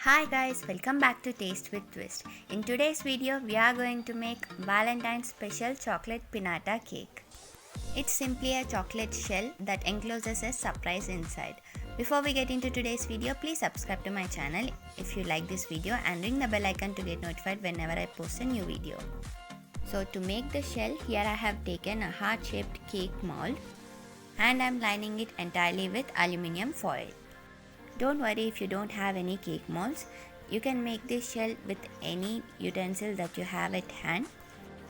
Hi guys, welcome back to Taste with Twist. In today's video, we are going to make Valentine's special chocolate pinata cake. It's simply a chocolate shell that encloses a surprise inside. Before we get into today's video, please subscribe to my channel if you like this video and ring the bell icon to get notified whenever I post a new video. So to make the shell, here I have taken a heart-shaped cake mold and I'm lining it entirely with aluminium foil. Don't worry if you don't have any cake molds. You can make this shell with any utensil that you have at hand.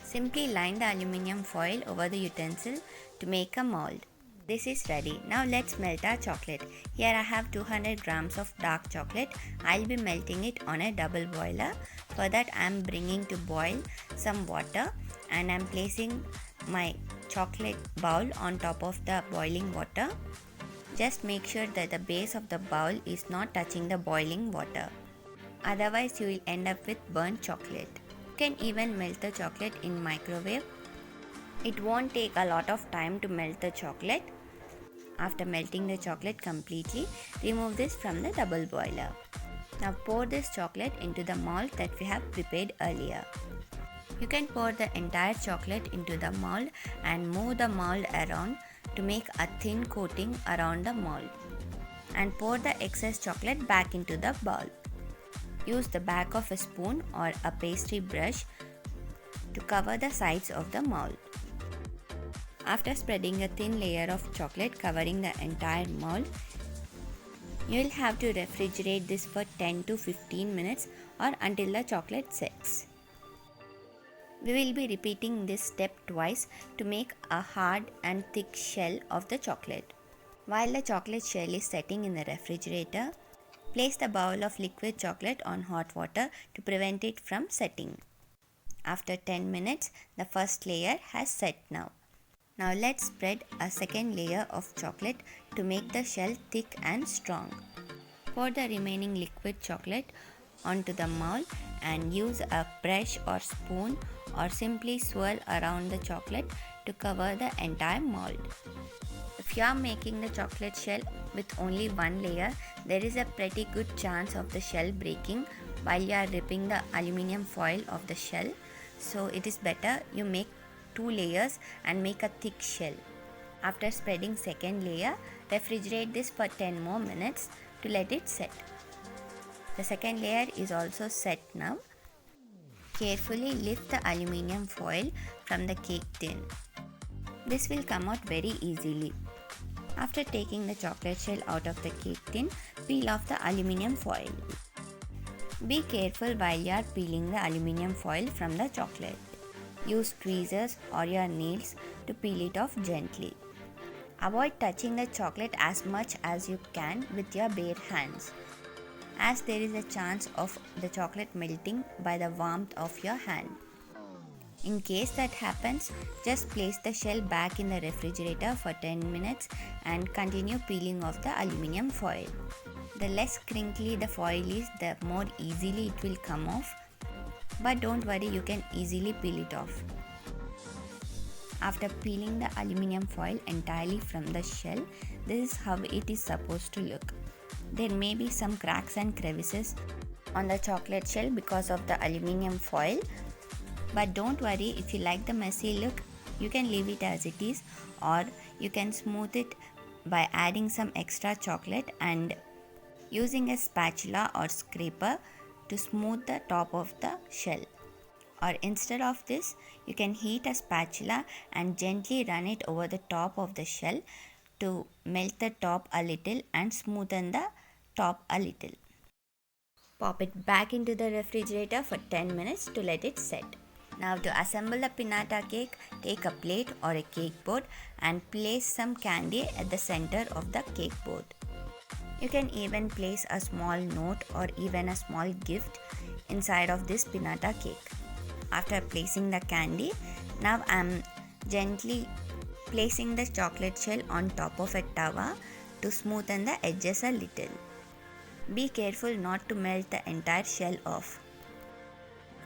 Simply line the aluminium foil over the utensil to make a mold. This is ready. Now let's melt our chocolate. Here I have 200 grams of dark chocolate. I'll be melting it on a double boiler. For that I am bringing to boil some water and I am placing my chocolate bowl on top of the boiling water. Just make sure that the base of the bowl is not touching the boiling water. Otherwise you will end up with burnt chocolate. You can even melt the chocolate in microwave. It won't take a lot of time to melt the chocolate. After melting the chocolate completely, remove this from the double boiler. Now pour this chocolate into the mold that we have prepared earlier. You can pour the entire chocolate into the mold and move the mold around to make a thin coating around the mold and pour the excess chocolate back into the bowl. Use the back of a spoon or a pastry brush to cover the sides of the mold. After spreading a thin layer of chocolate covering the entire mold, you will have to refrigerate this for 10 to 15 minutes or until the chocolate sets. We will be repeating this step twice to make a hard and thick shell of the chocolate. While the chocolate shell is setting in the refrigerator, place the bowl of liquid chocolate on hot water to prevent it from setting. After 10 minutes, the first layer has set now. Now let's spread a second layer of chocolate to make the shell thick and strong. Pour the remaining liquid chocolate onto the mold and use a brush or spoon or simply swirl around the chocolate to cover the entire mold. If you are making the chocolate shell with only one layer, there is a pretty good chance of the shell breaking while you are ripping the aluminium foil of the shell. So it is better you make 2 layers and make a thick shell. After spreading second layer, refrigerate this for 10 more minutes to let it set. The second layer is also set now. Carefully lift the aluminium foil from the cake tin. This will come out very easily. After taking the chocolate shell out of the cake tin, peel off the aluminium foil. Be careful while you are peeling the aluminium foil from the chocolate. Use tweezers or your nails to peel it off gently. Avoid touching the chocolate as much as you can with your bare hands, as there is a chance of the chocolate melting by the warmth of your hand. In case that happens, just place the shell back in the refrigerator for 10 minutes and continue peeling off the aluminium foil. The less crinkly the foil is, the more easily it will come off. But don't worry, you can easily peel it off. After peeling the aluminium foil entirely from the shell, this is how it is supposed to look. There may be some cracks and crevices on the chocolate shell because of the aluminium foil. But don't worry, if you like the messy look, you can leave it as it is, or you can smooth it by adding some extra chocolate and using a spatula or scraper to smooth the top of the shell. Or instead of this, you can heat a spatula and gently run it over the top of the shell to melt the top a little and smoothen the top a little. Pop it back into the refrigerator for 10 minutes to let it set. Now to assemble the pinata cake, take a plate or a cake board and place some candy at the center of the cake board. You can even place a small note or even a small gift inside of this pinata cake. After placing the candy, now I am gently placing the chocolate shell on top of a tawa to smoothen the edges a little. Be careful not to melt the entire shell off.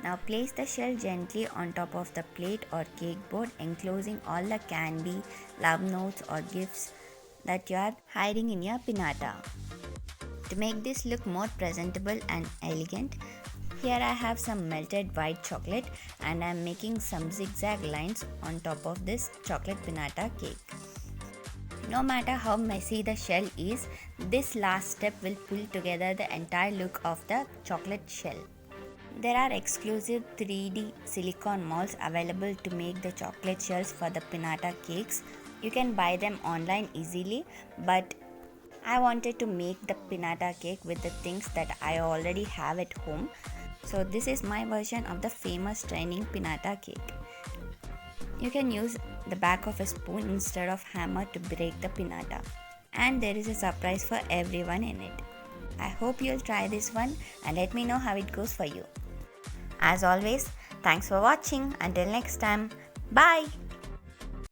Now place the shell gently on top of the plate or cake board, enclosing all the candy, love notes or gifts that you are hiding in your pinata. To make this look more presentable and elegant, here I have some melted white chocolate and I am making some zigzag lines on top of this chocolate pinata cake. No matter how messy the shell is, this last step will pull together the entire look of the chocolate shell. There are exclusive 3D silicone molds available to make the chocolate shells for the pinata cakes. You can buy them online easily, but I wanted to make the pinata cake with the things that I already have at home. So this is my version of the famous training pinata cake. You can use the back of a spoon instead of hammer to break the pinata. And there is a surprise for everyone in it. I hope you'll try this one and let me know how it goes for you. As always, thanks for watching. Until next time, bye!